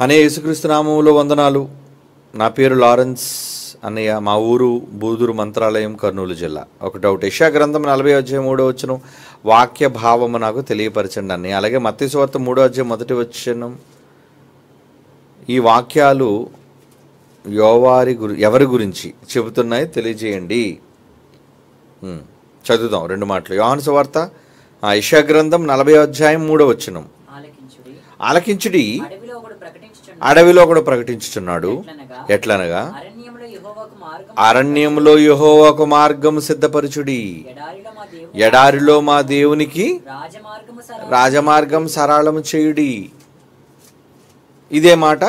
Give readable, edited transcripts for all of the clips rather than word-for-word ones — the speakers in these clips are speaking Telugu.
అనే యేసుక్రీస్తు నామములో వందనాలు. నా పేరు లారెన్స్ అన్నయ్య. మా ఊరు బూదూరు మంత్రాలయం, కర్నూలు జిల్లా. ఒక డౌట్, యెషయా గ్రంథం 40:3 వాక్య భావము నాకు తెలియపరచండి అన్నయ్య. అలాగే మత్తయి సువార్త 3:1 ఈ వాక్యాలు ఎవరి గురించి చెబుతున్నాయి తెలియజేయండి. చదువుదాం 2 మాటలు. యోహాను సువార్త యెషయా గ్రంథం 40:3 ఆలకించుడి, అడవిలో ఒకడు ప్రకటించుచున్నాడు. ఎట్లనగా అరణ్యములో యెహోవాకు మార్గము సిద్ధపరచుడి, ఎడారిలో మా దేవునికి రాజమార్గం సరళము చేయుడి. ఇదే మాట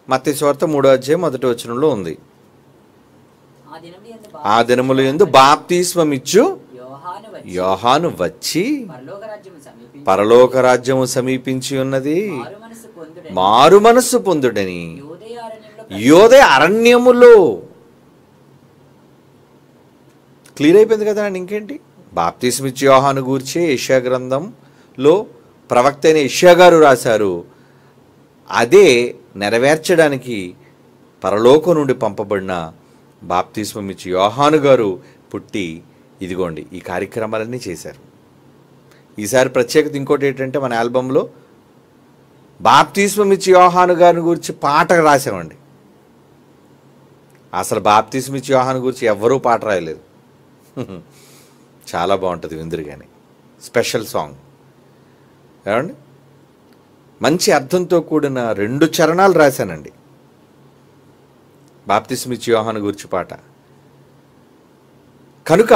మత్తయి సువార్త 3:1 ఉంది. ఆ దినముల యందు బాప్తిస్మమిచ్చు యోహాను వచ్చి పరలోక రాజ్యము సమీపించి ఉన్నది, మారు మనస్సు పొందుడని యోదయ అరణ్యములో. క్లియర్ అయిపోయింది కదా అండి. ఇంకేంటి? బాప్తిస్మిచ్చి యోహాను గూర్చి యెషయా గ్రంథంలో ప్రవక్త అయిన యెషయా గారు రాశారు. అదే నెరవేర్చడానికి పరలోకం నుండి పంపబడిన బాప్తిస్మమిచ్చి యోహాను గారు పుట్టి ఇదిగోండి ఈ కార్యక్రమాలన్నీ చేశారు. ఈసారి ప్రత్యేకత ఇంకోటి ఏంటంటే, మన ఆల్బంలో బాప్తిస్మమిచ్చి యోహాను గారిని గురించి పాట రాసామండి. అసలు బాప్తిస్మమిచ్చి యోహాను గురించి ఎవ్వరూ పాట రాయలేదు. చాలా బాగుంటుంది విందురు. కానీ స్పెషల్ సాంగ్ ఏమండి, మంచి అర్థంతో కూడిన 2 చరణాలు రాశానండి బాప్తిస్మమిచ్చి యోహాను గురించి పాట. కనుక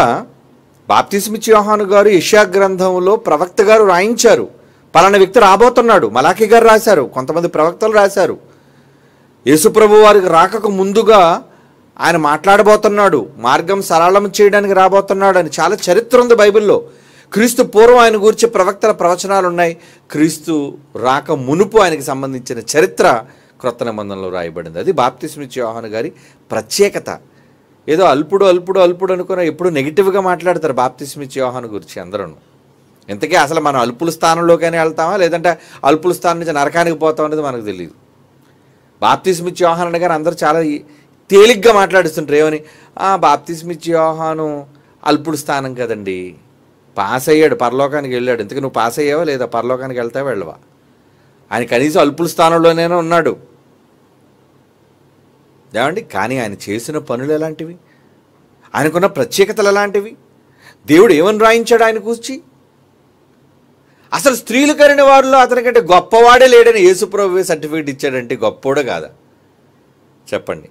బాప్తిస్మిచ్చి యోహాను గారు యెషయా గ్రంథంలో ప్రవక్త గారు రాయించారు, పలానా వ్యక్తి రాబోతున్నాడు. మలాకి గారు రాశారు, కొంతమంది ప్రవక్తలు రాశారు. యేసుప్రభు వారికి రాకకు ముందుగా ఆయన మాట్లాడబోతున్నాడు, మార్గం సరళం చేయడానికి రాబోతున్నాడు అని చాలా చరిత్ర ఉంది బైబిల్లో. క్రీస్తు పూర్వం ఆయన గురించి ప్రవక్తల ప్రవచనాలు ఉన్నాయి. క్రీస్తు రాక మునుపు ఆయనకి సంబంధించిన చరిత్ర క్రొత్త నిబంధనలో రాయబడింది. అది బాప్తిస్మిచ్చి యోహాను గారి ప్రత్యేకత. ఏదో అల్పుడు అనుకున్న ఎప్పుడు నెగిటివ్గా మాట్లాడతారు బాప్తిస్మిచ్చి యోహాను గురించి అందరూ. ఇంతకీ అసలు మనం అల్పుల స్థానంలోకైనా వెళ్తామా, లేదంటే అల్పుల స్థానం నుంచి నరకానికి పోతాం అనేది మనకు తెలియదు. బాప్తిస్మిచ్చి యోహాను గారు అందరూ చాలా తేలిగ్గా మాట్లాడుతుంటారు. ఏమని? బాప్తిస్మిచ్చి యోహాను అల్పుడు స్థానం కదండి, పాస్ అయ్యాడు, పరలోకానికి వెళ్ళాడు. ఇంతకీ నువ్వు పాస్ అయ్యావా లేదా? పరలోకానికి వెళ్తావా వెళ్ళవా? ఆయన కనీసం అల్పుల స్థానంలోనే ఉన్నాడు ఏమండి. కానీ ఆయన చేసిన పనులు ఎలాంటివి, ఆయనకున్న ప్రత్యేకతలు ఎలాంటివి, దేవుడు ఏమని రాయించాడు ఆయన కూర్చి? అసలు స్త్రీలు కరిన వారిలో అతనికంటే గొప్పవాడే లేడని యేసుప్రభువే సర్టిఫికేట్ ఇచ్చాడంటే గొప్పోడు కాదా? చెప్పండి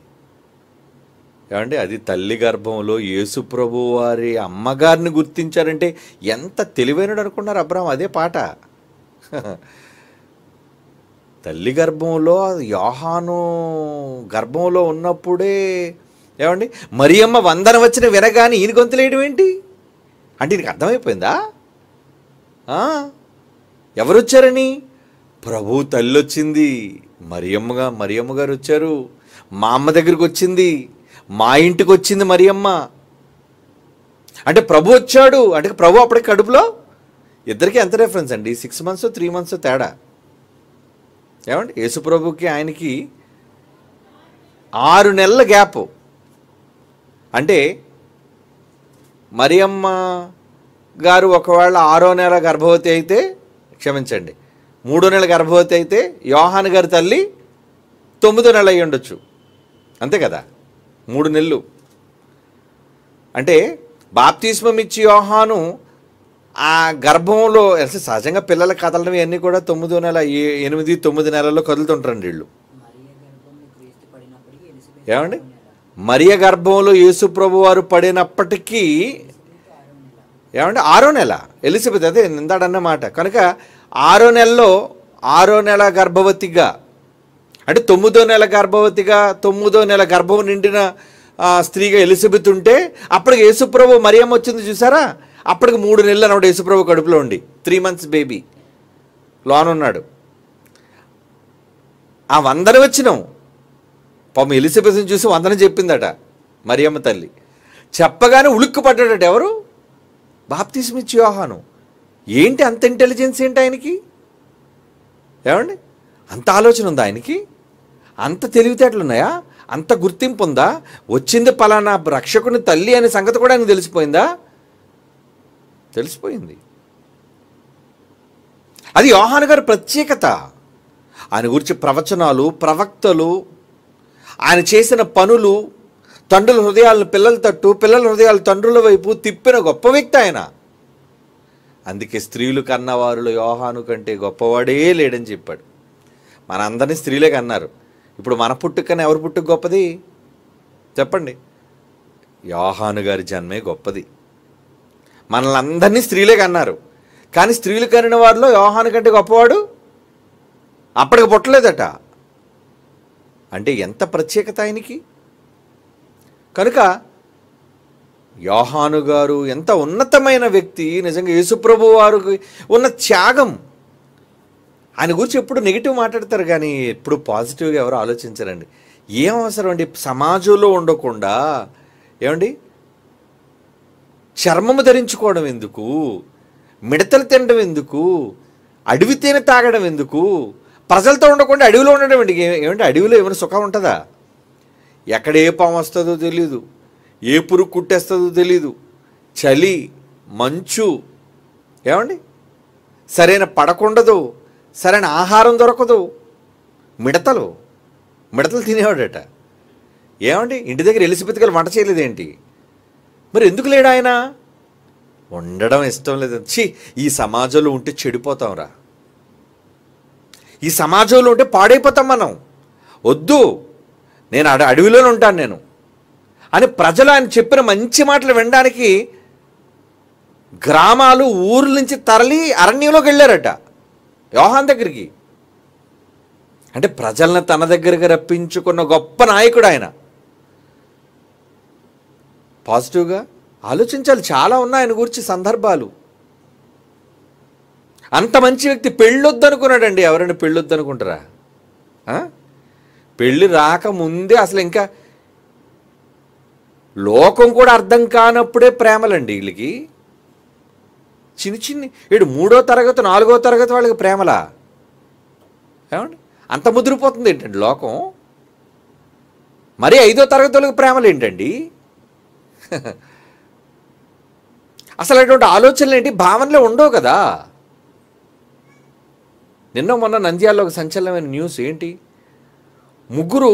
ఏమండి. అది తల్లి గర్భంలో యేసుప్రభు వారి అమ్మగారిని గుర్తించారంటే ఎంత తెలివైనడు అనుకున్నారు అబ్రాహాం. అదే పాట. తల్లి గర్భంలో, యోహాను గర్భంలో ఉన్నప్పుడే ఏమండి మరియమ్మ వందన వచ్చిన వినగానే ఈయన గొంతులేయడం ఏంటి అంటే ఈయనకి అర్థమైపోయిందా? ఎవరు వచ్చారని? ప్రభు తల్లి వచ్చింది, మరియమ్మ గారు వచ్చారు. మా అమ్మ దగ్గరికి వచ్చింది, మా ఇంటికి వచ్చింది మరియమ్మ. అంటే ప్రభు వచ్చాడు అంటే ప్రభు అప్పటికి కడుపులో. ఇద్దరికి ఎంత డిఫరెన్స్ అండి? 6 months 3 months తేడా. ఏమండి యేసుప్రభుకి ఆయనకి 6 నెలల గ్యాప్. అంటే మరియమ్మ గారు ఒకవేళ 6వ నెల గర్భవతి అయితే, క్షమించండి 3వ నెల గర్భవతి అయితే, యోహాను గారి తల్లి 9వ నెల అయ్యి ఉండొచ్చు. అంతే కదా, 3 నెలలు. అంటే బాప్తిస్మమిచ్చి యోహాను ఆ గర్భంలో సహజంగా పిల్లల కదలడం ఇవన్నీ కూడా 9వ నెల 8, 9 నెలల్లో కదులుతుంటారండి వీళ్ళు. ఏమండి మరియ గర్భంలో యేసు ప్రభు వారు పడినప్పటికీ ఏమండి 6వ నెల ఎలిజబెత్, అదే నిందాడన్న మాట. కనుక 6వ నెలలో 6వ నెల గర్భవతిగా, అంటే 9వ నెల గర్భవతిగా, 9వ నెల గర్భం నిండిన స్త్రీగా ఎలిజబెత్ ఉంటే, అప్పటికి యేసుప్రభు మరియమ్మ వచ్చింది చూసారా, అప్పటికి 3 నెలలు అన్నమాట యేసుప్రభు కడుపులో ఉండి. 3 months బేబీ లోనున్నాడు. ఆ వందన వచ్చినాం పాపం ఎలిజబెత్ని చూసి వందన చెప్పిందట మరియమ్మ తల్లి. చెప్పగానే ఉలుక్కు పడ్డాడట. ఎవరు? బాప్తిస్మిచ్చి యోహాను. ఏంటి అంత ఇంటెలిజెన్స్ ఏంటి ఆయనకి? ఏమండి అంత ఆలోచన ఉందా ఆయనకి? అంత తెలివితేటలున్నాయా? అంత గుర్తింపు ఉందా? వచ్చింది పలానా రక్షకుని తల్లి అనే సంగతి కూడా ఆయనకు తెలిసిపోయిందా? తెలిసిపోయింది. అది యోహాను గారి ప్రత్యేకత. ఆయన గురించి ప్రవచనాలు, ప్రవక్తలు, ఆయన చేసిన పనులు, తండ్రుల హృదయాలను పిల్లల తట్టు, పిల్లల హృదయాలు తండ్రుల వైపు తిప్పిన గొప్ప వ్యక్తి ఆయన. అందుకే స్త్రీలు కన్నవారిలో యోహాను కంటే గొప్పవాడే లేడని చెప్పాడు. మనందరినీ స్త్రీలే కన్నారు. ఇప్పుడు మన పుట్టుక కన్నా ఎవరి పుట్టుక గొప్పది చెప్పండి? యోహాను గారి జన్మే గొప్పది. మనల్ని అందరినీ స్త్రీలే కన్నారు. కానీ స్త్రీలు కనిన వారిలో యోహాను కంటే గొప్పవాడు అప్పటికి పుట్టలేదట. అంటే ఎంత ప్రత్యేకత ఆయనకి. కనుక యోహాను గారు ఎంత ఉన్నతమైన వ్యక్తి. నిజంగా యేసుప్రభు వారికి ఉన్న త్యాగం. ఆయన గురించి ఎప్పుడు నెగిటివ్ మాట్లాడతారు కానీ ఎప్పుడు పాజిటివ్గా ఎవరు ఆలోచించరండి. ఏం అవసరం అండి సమాజంలో ఉండకుండా? ఏమండి చర్మము ధరించుకోవడం ఎందుకు? మిడతలు తినడం ఎందుకు? అడవి తేనె తాగడం ఎందుకు? ప్రజలతో ఉండకుండా అడవిలో ఉండడం ఏంటి? ఏమంటే అడవిలో ఏమైనా సుఖం ఉంటుందా? ఎక్కడ ఏ పాము వస్తుందో తెలీదు, ఏ పురుగు కుట్టేస్తుందో తెలీదు, చలి, మంచు, ఏమండి సరైన పడకుండదు, సరైన ఆహారం దొరకదు. మిడతలు తినేవాడట. ఏమండి ఇంటి దగ్గర ఎలిజబెత్ గారు వంట చేయలేదేంటి? మరి ఎందుకు లేడు ఆయన? ఉండడం ఇష్టం లేదు. ఈ సమాజంలో ఉంటే చెడిపోతాంరా, ఈ సమాజంలో ఉంటే పాడైపోతాం మనం, వద్దు నేను అడవిలోనే ఉంటాను నేను అని ప్రజలు ఆయన చెప్పిన మంచి మాటలు వినడానికి గ్రామాలు ఊర్ల నుంచి తరలి అరణ్యంలోకి వెళ్ళారట యోహాన్ దగ్గరికి. అంటే ప్రజలను తన దగ్గరికి రప్పించుకున్న గొప్ప నాయకుడు ఆయన. పాజిటివ్గా ఆలోచించాలి. చాలా ఉన్నాయి ఆయన గురించి సందర్భాలు. అంత మంచి వ్యక్తి పెళ్ళొద్దు అనుకున్నాడండి. ఎవరైనా పెళ్ళొద్దు అనుకుంటారా? పెళ్ళి రాకముందే అసలు ఇంకా లోకం కూడా అర్థం కానప్పుడే ప్రేమలండి వీళ్ళకి. చిన్ని ఏడు 3వ తరగతి 4వ తరగతి వాళ్ళకి ప్రేమలా? ఏమండి అంత ముదిరిపోతుంది ఏంటండి లోకం? మరి 5వ తరగతి వాళ్ళకి ప్రేమలు ఏంటండి? అసలు అటువంటి ఆలోచనలు ఏంటి, భావనలే ఉండవు కదా. నిన్న మొన్న నంద్యాలలో ఒక సంచలనమైన న్యూస్ ఏంటి? 3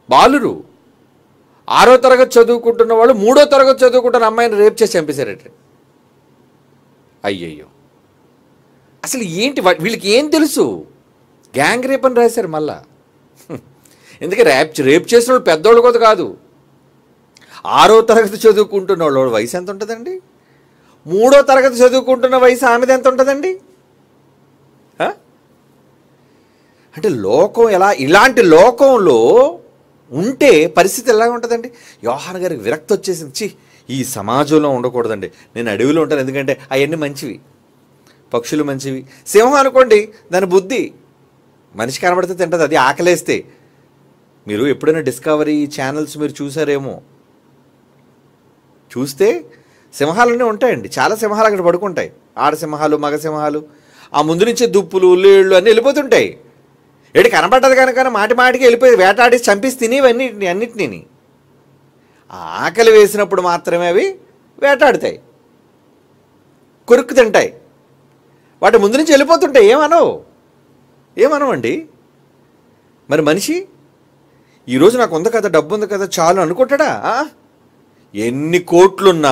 బాలురు 6వ తరగతి చదువుకుంటున్న వాళ్ళు 3వ తరగతి చదువుకుంటున్న అమ్మాయిని రేప్ చేసి చంపేశారట. అయ్యయ్యో, అసలు ఏంటి వీళ్ళకి ఏం తెలుసు? గ్యాంగ్ రేప్ అని రాశారు మళ్ళా. ఎందుకంటే రేప్ చేసిన వాళ్ళు పెద్దోళ్ళు కూడా కాదు. 6వ తరగతి చదువుకుంటున్న వాళ్ళ వయసు ఎంత ఉంటుందండి? 3వ తరగతి చదువుకుంటున్న వయసు ఆమెది ఎంత ఉంటుందండి? అంటే లోకం ఎలా, ఇలాంటి లోకంలో ఉంటే పరిస్థితి ఎలా ఉంటుందండి? యోహాను గారికి విరక్తి వచ్చేసింది. ఈ సమాజంలో ఉండకూడదండి, నేను అడవిలో ఉంటాను. ఎందుకంటే అవన్నీ మంచివి, పక్షులు మంచివి. సింహం అనుకోండి దాని బుద్ధి మనిషి కనబడితే తింటుంది, అది ఆకలేస్తే. మీరు ఎప్పుడైనా డిస్కవరీ ఛానల్స్ మీరు చూసారేమో, చూస్తే సింహాలన్నీ ఉంటాయండి. చాలా సింహాలు అక్కడ పడుకుంటాయి, ఆడసింహాలు మగ సింహాలు. ఆ ముందు నుంచే దుప్పులు లేళ్ళు అన్నీ వెళ్ళిపోతుంటాయి. ఏడు కనబడ్డది కనుక మాటి మాటికి వెళ్ళిపోయి వేటాడి చంపేసి తినేవన్నీ అన్నిటినీ. ఆకలి వేసినప్పుడు మాత్రమే అవి వేటాడుతాయి, కొరుక్కు తింటాయి. వాటి ముందు నుంచి వెళ్ళిపోతుంటాయి. ఏమనవండి. మరి మనిషి ఈరోజు నాకు ఉంది కదా, డబ్బు ఉంది కదా, చాలు అనుకుంటాడా? ఎన్ని కోట్లున్నా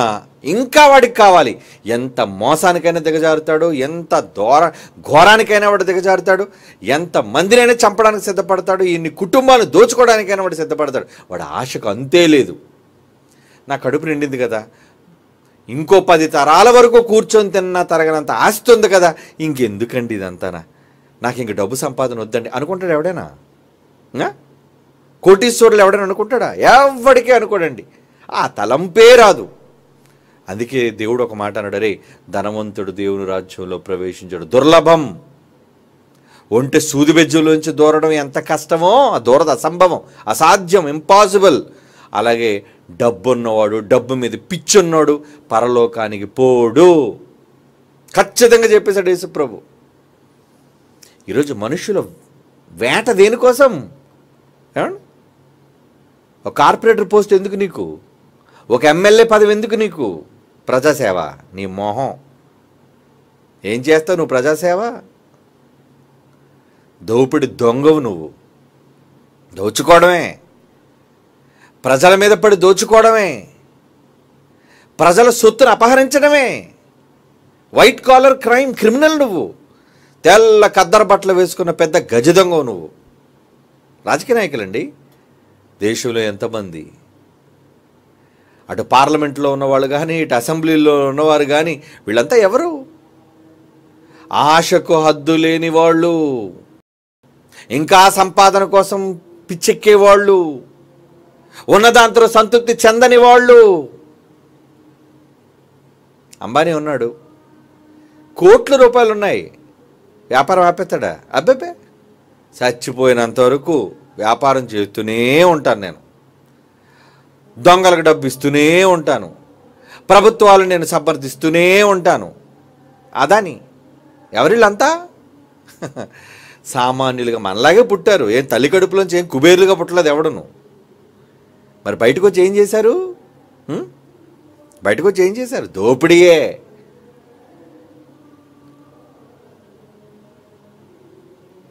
ఇంకా వాడికి కావాలి. ఎంత మోసానికైనా దిగజారుతాడు, ఎంత ఘోరానికైనా వాడు దిగజారుతాడు, ఎంత మందినైనా చంపడానికి సిద్ధపడతాడు, ఇన్ని కుటుంబాలు దోచుకోవడానికైనా వాడు సిద్ధపడతాడు. వాడి ఆశకు అంతే లేదు. నా కడుపు నిండింది కదా, ఇంకో 10 తరాల వరకు కూర్చొని తిన్నా తరగనంత ఆస్తి ఉంది కదా, ఇంకెందుకండి ఇదంతానా, నాకు ఇంక డబ్బు సంపాదన వద్దండి అనుకుంటాడు ఎవడైనా? కోటీశ్వరులు ఎవడైనా అనుకుంటాడా? ఎవడికే అనుకోడండి. ఆ తలంపే రాదు. అందుకే దేవుడు ఒక మాట అన్నాడు, రే ధనవంతుడు దేవుని రాజ్యంలో ప్రవేశించాడు దుర్లభం. ఒంటె సూది బెజ్జంలోంచి దూరడం ఎంత కష్టమో, దూరదు, అసంభవం, అసాధ్యం, ఇంపాసిబుల్. అలాగే డబ్బు ఉన్నవాడు, డబ్బు మీద పిచ్చున్నాడు పరలోకానికి పోడు, ఖచ్చితంగా చెప్పేశాడు యేసు ప్రభు. ఈరోజు మనుషుల వేట దేనికోసం? ఏమండి? ఒక కార్పొరేటర్ పోస్ట్ ఎందుకు నీకు? ఒక ఎమ్మెల్యే పదవి ఎందుకు నీకు? ప్రజాసేవ నీ మొహం. ఏం చేస్తావు నువ్వు ప్రజాసేవ? దోపిడి దొంగవు నువ్వు. దోచుకోవడమే, ప్రజల మీద పడి దోచుకోవడమే, ప్రజల సొత్తును అపహరించడమే. వైట్ కాలర్ క్రైమ్ క్రిమినల్ నువ్వు. తెల్ల కద్దర బట్టలు వేసుకున్న పెద్ద గజ దొంగవు నువ్వు. రాజకీయ నాయకులండి దేశంలో ఎంతమంది? అటు పార్లమెంట్లో ఉన్నవాళ్ళు కానీ, ఇటు అసెంబ్లీలో ఉన్నవారు కానీ, వీళ్ళంతా ఎవరు? ఆశకు హద్దు లేని వాళ్ళు, ఇంకా సంపాదన కోసం పిచ్చెక్కేవాళ్ళు, ఉన్నదాంతో సంతృప్తి చెందని వాళ్ళు. అంబానీ ఉన్నాడు, కోట్ల రూపాయలు ఉన్నాయి, వ్యాపారం ఆపేస్తాడా? అబ్బే, చచ్చిపోయినంత వరకు వ్యాపారం చేస్తూనే ఉంటాను నేను, దొంగలకు డబ్బు ఇస్తూనే ఉంటాను, ప్రభుత్వాలు నేను సమర్థిస్తూనే ఉంటాను. అదాని ఎవరిళ్ళంతా సామాన్యులుగా మనలాగే పుట్టారు. ఏం తల్లి కడుపులోంచి ఏం కుబేర్లుగా పుట్టలేదు ఎవడును. మరి బయటకు వచ్చి ఏం చేశారు? బయటకు వచ్చి ఏం చేశారు? దోపిడీయే.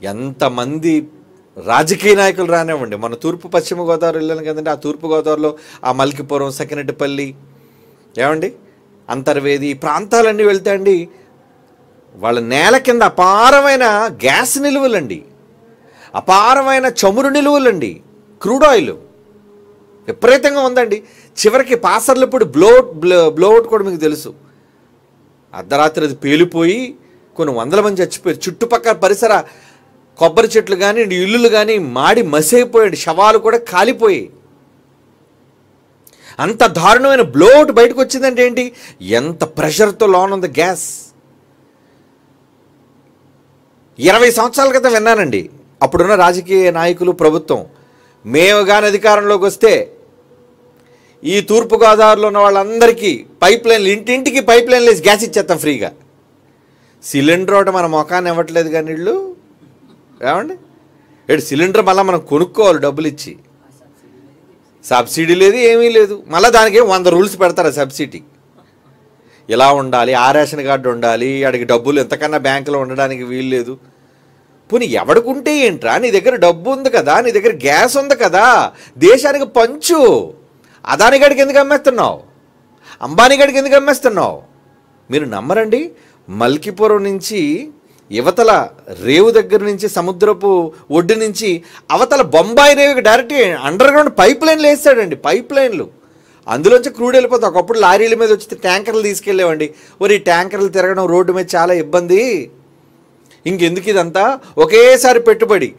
ఎంతమంది రాజకీయ నాయకులు రానివ్వండి. మన తూర్పు పశ్చిమ గోదావరి వెళ్ళాను కదండి. ఆ తూర్పు గోదావరిలో ఆ మల్కిపురం, సకినెట్టిపల్లి, ఏమండి అంతర్వేది ప్రాంతాలన్నీ వెళ్తే అండి, వాళ్ళ నేల కింద అపారమైన గ్యాస్ నిలువలండి, అపారమైన చమురు నిలువలండి, క్రూడ్ ఆయిల్ విపరీతంగా ఉందండి. చివరికి పాసర్లు ఇప్పుడు బ్లోఅవుట్ కూడా మీకు తెలుసు. అర్ధరాత్రి అది పేలిపోయి కొన్ని వందల మంది చచ్చిపోయారు. చుట్టుపక్కల పరిసర కొబ్బరి చెట్లు కానీ, ఇల్లులు కానీ మాడి మసైపోయాడు, శవాలు కూడా కాలిపోయి. అంత దారుణమైన బ్లోఅవుట్ బయటకు వచ్చిందంటే ఏంటి? ఎంత ప్రెషర్తో లోనుంది గ్యాస్. 20 సంవత్సరాల క్రితం విన్నానండి, అప్పుడున్న రాజకీయ నాయకులు, ప్రభుత్వం, మేము కానీ అధికారంలోకి వస్తే ఈ తూర్పుగోదావరిలో ఉన్న వాళ్ళందరికీ పైప్ లైన్లు, ఇంటింటికి పైప్ లైన్లు వేసి గ్యాస్ ఇచ్చేస్తాం ఫ్రీగా. సిలిండర్ ఒకటి మన మొఖాన్ని ఇవ్వట్లేదు కానీ వీళ్ళు, ఏమండి సిలిండర్ మళ్ళీ మనం కొనుక్కోవాలి డబ్బులు ఇచ్చి. సబ్సిడీ లేదు, ఏమీ లేదు. మళ్ళీ దానికి 100 రూల్స్ పెడతారు సబ్సిడీ. ఇలా ఉండాలి, ఆ రేషన్ కార్డు ఉండాలి, అడిగి డబ్బులు ఎంతకన్నా బ్యాంకులో ఉండడానికి వీలు లేదు. పోనీ ఎవడుకుంటే ఏంట్రా? నీ దగ్గర డబ్బు ఉంది కదా, నీ దగ్గర గ్యాస్ ఉంది కదా, దేశానికి పంచు. అదాని గడికి ఎందుకు అమ్మేస్తున్నావు? అంబానీ గడికి ఎందుకు అమ్మేస్తున్నావు? మీరు నమ్మరండి, మల్కిపురం నుంచి యువతల రేవు దగ్గర నుంచి, సముద్రపు ఒడ్డు నుంచి అవతల బొంబాయి రేవుకి డైరెక్ట్ అండర్ గ్రౌండ్ పైప్ లైన్లు వేస్తాడండి. పైప్ లైన్లు, అందులోంచి క్రూడ్ వెళ్ళిపోతుంది. ఒకప్పుడు లారీల మీద వచ్చి ట్యాంకర్లు తీసుకెళ్ళేవండి. ఈ ట్యాంకర్లు తిరగడం రోడ్డు మీద చాలా ఇబ్బంది, ఇంకెందుకు ఇదంతా? ఒకేసారి పెట్టుబడి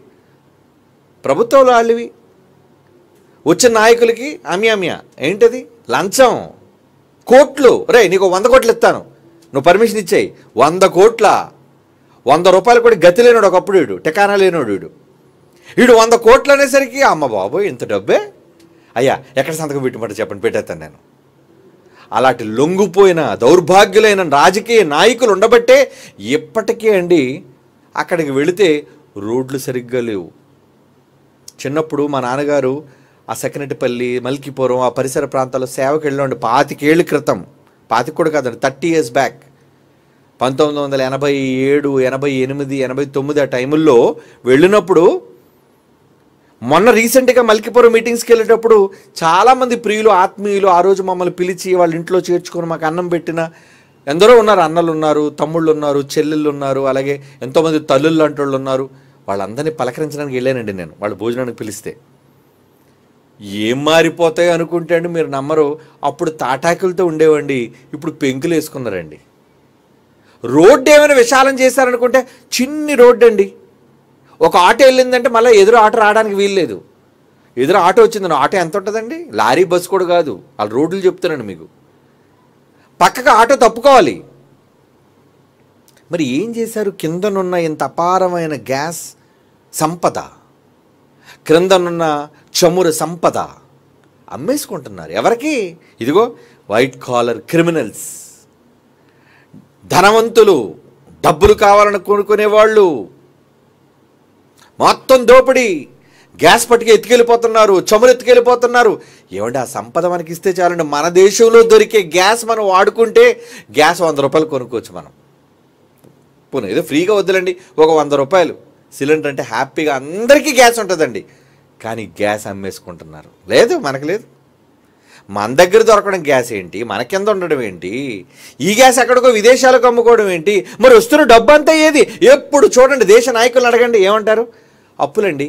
ప్రభుత్వంలో వాళ్ళవి, వచ్చిన నాయకులకి అమ్యామ్య. ఏంటది? లంచం, కోట్లు. రే నీకు 100 కోట్లు ఇస్తాను, నువ్వు పర్మిషన్ ఇచ్చేయి. 100 కోట్ల, 100 రూపాయలు కూడా గతి లేనాడు ఒకప్పుడు, వీడు టెకానా లేనాడు వీడు. 100 కోట్లు అనేసరికి అమ్మ బాబోయ్ ఇంత డబ్బే, అయ్యా ఎక్కడ సంతకం పెట్టమంటే చెప్పండి, పెట్టేస్తాను నేను. అలాంటి లొంగిపోయిన దౌర్భాగ్యులైన రాజకీయ నాయకులు ఉండబట్టే ఇప్పటికీ అండి అక్కడికి వెళితే రోడ్లు సరిగ్గా లేవు. చిన్నప్పుడు మా నాన్నగారు ఆ సకినెట్టిపల్లి, మల్కిపురం ఆ పరిసర ప్రాంతాల్లో సేవకి వెళ్ళండి 25 ఏళ్ళ క్రితం. 25 కూడా కాదండి, 30 years బ్యాక్. 1987, 88, 89 ఆ టైముల్లో వెళ్ళినప్పుడు, మొన్న రీసెంట్గా మల్కిపురం మీటింగ్స్కి వెళ్ళేటప్పుడు చాలామంది ప్రియులు, ఆత్మీయులు ఆ రోజు మమ్మల్ని పిలిచి వాళ్ళ ఇంట్లో చేర్చుకొని మాకు అన్నం పెట్టిన ఎందరో ఉన్నారు. అన్నలు ఉన్నారు, తమ్ముళ్ళు ఉన్నారు, చెల్లెళ్ళు ఉన్నారు, అలాగే ఎంతోమంది తల్లుళ్ళు అంటోళ్ళు ఉన్నారు. వాళ్ళందరినీ పలకరించడానికి వెళ్ళానండి నేను, వాళ్ళు భోజనానికి పిలిస్తే. ఏం మారిపోతాయి అనుకుంటే అండి మీరు నమ్మరు, అప్పుడు తాటాకులతో ఉండేవండి, ఇప్పుడు పెంకులు వేసుకున్నారండి. రోడ్డు ఏమైనా విశాలం చేశారనుకుంటే చిన్ని రోడ్డు అండి. ఒక ఆటో వెళ్ళిందంటే మళ్ళీ ఎదురు ఆటో రావడానికి వీల్లేదు. ఎదురు ఆటో వచ్చిందని ఆటో ఎంత ఉంటుందండి? లారీ బస్సు కూడా కాదు, వాళ్ళ రోడ్లు చెప్తున్నాను మీకు. పక్కగా ఆటో తప్పుకోవాలి. మరి ఏం చేశారు? కిందనున్న ఇంత అపారమైన గ్యాస్ సంపద, క్రిందనున్న చమురు సంపద అమ్మేసుకుంటున్నారు. ఎవరికి? ఇదిగో వైట్ కాలర్ క్రిమినల్స్, ధనవంతులు, డబ్బులు కావాలని కొనుక్కునేవాళ్ళు. మొత్తం దోపిడీ. గ్యాస్ పట్టుకు ఎత్తుకెళ్ళిపోతున్నారు, చమురు ఎత్తుకెళ్ళిపోతున్నారు. ఏమంటే ఆ సంపద మనకి ఇస్తే చాలండి. మన దేశంలో దొరికే గ్యాస్ మనం వాడుకుంటే గ్యాస్ 100 రూపాయలు కొనుక్కోవచ్చు మనం. పోనీ ఏదో ఫ్రీగా వద్దులండి, ఒక 100 రూపాయలు సిలిండర్ అంటే హ్యాపీగా అందరికీ గ్యాస్ ఉంటుందండి. కానీ గ్యాస్ అమ్మేసుకుంటున్నారు. లేదు, మనకు లేదు. మన దగ్గర దొరకడం గ్యాస్ ఏంటి, మన కింద ఉండడం ఏంటి, ఈ గ్యాస్ ఎక్కడికో విదేశాలకు అమ్ముకోవడం ఏంటి? మరి వస్తున్న డబ్బు అంతా ఏది? ఎప్పుడు చూడండి దేశ నాయకులను అడగండి, ఏమంటారు? అప్పులండి,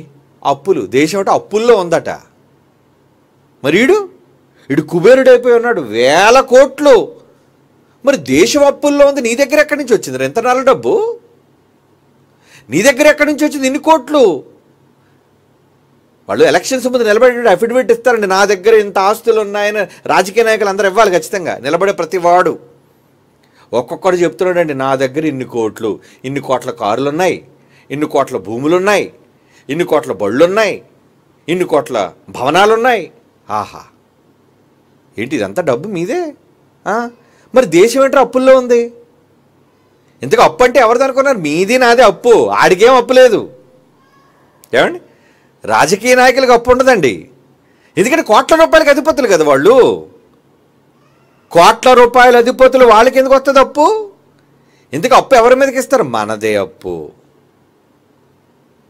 అప్పులు. దేశం అంటే అప్పుల్లో ఉందట. మరి ఈడు కుబేరుడు అయిపోయి ఉన్నాడు, 1000 కోట్లు. మరి దేశం అప్పుల్లో ఉంది, నీ దగ్గర ఎక్కడి నుంచి వచ్చింది? ఎంత నల్ల డబ్బు నీ దగ్గర ఎక్కడి నుంచి వచ్చింది? ఇన్ని కోట్లు. వాళ్ళు ఎలక్షన్స్ ముందు నిలబడి అఫిడవిట్ ఇస్తారండి, నా దగ్గర ఇంత ఆస్తులు ఉన్నాయని. రాజకీయ నాయకులు అందరూ ఇవ్వాలి ఖచ్చితంగా, నిలబడే ప్రతి వాడు. ఒక్కొక్కడు చెప్తున్నాడండి, నా దగ్గర ఇన్ని కోట్లు, ఇన్ని కోట్ల కారులు ఉన్నాయి, ఇన్ని కోట్ల భూములు ఉన్నాయి, ఇన్ని కోట్ల బళ్ళు ఉన్నాయి, ఇన్ని కోట్ల భవనాలు ఉన్నాయి. ఆహా, ఏంటి ఇదంతా డబ్బు మీదే? మరి దేశం ఏంటో అప్పుల్లో ఉంది. ఇంతకు అప్పు అంటే ఎవరిది అనుకున్నారు? మీది నాదే అప్పు. ఆడికేం అప్పు లేదు. ఏమండి, రాజకీయ నాయకులకు అప్పు ఉండదండి. ఎందుకంటే కోట్ల రూపాయలకు అధిపతులు కదా వాళ్ళు. కోట్ల రూపాయల అధిపతులు, వాళ్ళకి ఎందుకు వస్తుంది అప్పు? ఎందుకు అప్పు ఎవరి మీదకి ఇస్తారు? మనదే అప్పు.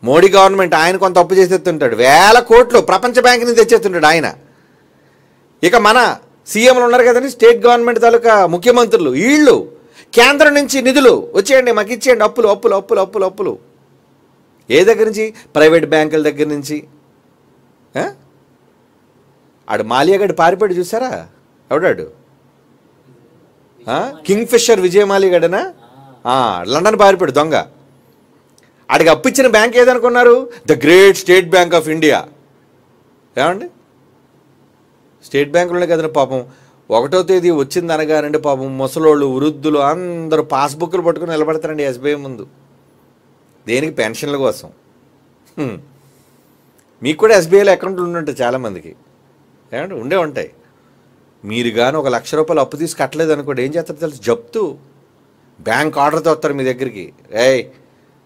మోడీ గవర్నమెంట్ ఆయన కొంత అప్పు చేసేస్తుంటాడు, 1000 కోట్లు ప్రపంచ బ్యాంక్ నుంచి తెచ్చేస్తుంటాడు ఆయన. ఇక మన సీఎంలు ఉన్నారు కదండి, స్టేట్ గవర్నమెంట్ తాలూకా ముఖ్యమంత్రులు, వీళ్ళు కేంద్రం నుంచి నిధులు వచ్చేయండి, మాకు ఇచ్చేయండి, అప్పులు అప్పులు అప్పులు అప్పులు అప్పులు. ఏ దగ్గర నుంచి? ప్రైవేట్ బ్యాంకుల దగ్గర నుంచి. ఆడు మాలియాగడ్ పారిపోయాడు చూసారా? ఎవడాడు? King fissure విజయమాలియాగడనా? లండన్ పారిపోయాడు దొంగ. ఆడికి అప్పిచ్చిన బ్యాంక్ ఏదనుకున్నారు? The great state bank of India. ఏమండి, స్టేట్ బ్యాంకులోనే కదండి పాపం 1వ తేదీ వచ్చింది అనగానండి పాపం ముసలోళ్ళు, వృద్ధులు అందరూ పాస్బుక్లు పట్టుకుని నిలబడతారండి ఎస్బీఐ ముందు. దేనికి? పెన్షన్ల కోసం. మీకు కూడా ఎస్బీఐలో అకౌంట్లు ఉండుంటాయి చాలామందికి. ఏమంటే ఉండే ఉంటాయి. మీరు కానీ 1 లక్ష రూపాయలు అప్పు తీసి కట్టలేదు అనుకోండి, ఏం చేస్తారు తెలుసు? జప్తు. బ్యాంక్ ఆర్డర్తో వస్తారు మీ దగ్గరికి. ఏయ్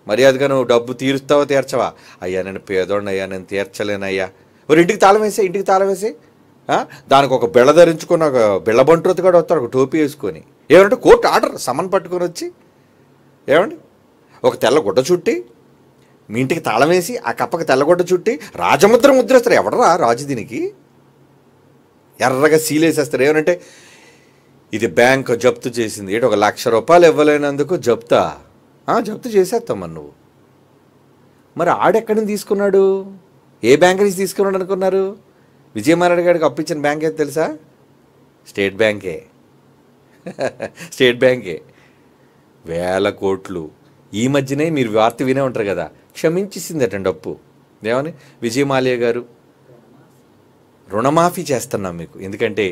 మర్యాదగా నువ్వు డబ్బు తీరుస్తావా తీర్చవా? అయ్యా నేను పేదోడిని అయ్యా, నేను తీర్చలేనయ్యా. మరి ఇంటికి తాళం వేసే, ఇంటికి తాళం వేసే. దానికి ఒక బిళ్ళ ధరించుకొని, ఒక బిళ్ళ బంట్రోతు కూడా వస్తారు, ఒక టోపీ వేసుకొని. ఏమంటే కోర్టు ఆర్డర్ సమన్ పట్టుకొని వచ్చి, ఏమండి ఒక తెల్ల గుడ్డ చుట్టి మీ ఇంటికి తాళం వేసి, ఆ కప్పకి తెల్లగుడ్డ చుట్టి రాజముద్ర ముద్రేస్తారు. ఎవడరా రాజు? దీనికి ఎర్రగా సీలేసేస్తారు. ఏమనంటే ఇది బ్యాంక్ జప్తు చేసింది. ఏంటి 1 లక్ష రూపాయలు ఇవ్వలేనందుకు జప్తా? జప్తు చేసేస్తామని నువ్వు. మరి ఆడెక్కడి నుంచి తీసుకున్నాడు? ఏ బ్యాంక్ నుంచి తీసుకున్నాడు అనుకున్నారు? విజయమారెడ్డి గారికి అప్పించిన బ్యాంక్ ఏది తెలుసా? స్టేట్ బ్యాంకే. స్టేట్ బ్యాంకే. 1000 కోట్లు. ఈ మధ్యనే మీరు వార్త వినే ఉంటారు కదా, క్షమించేసిందటండి అప్పు. ఏమని? విజయమాల్యా గారు రుణమాఫీ చేస్తున్నాం మీకు. ఎందుకంటే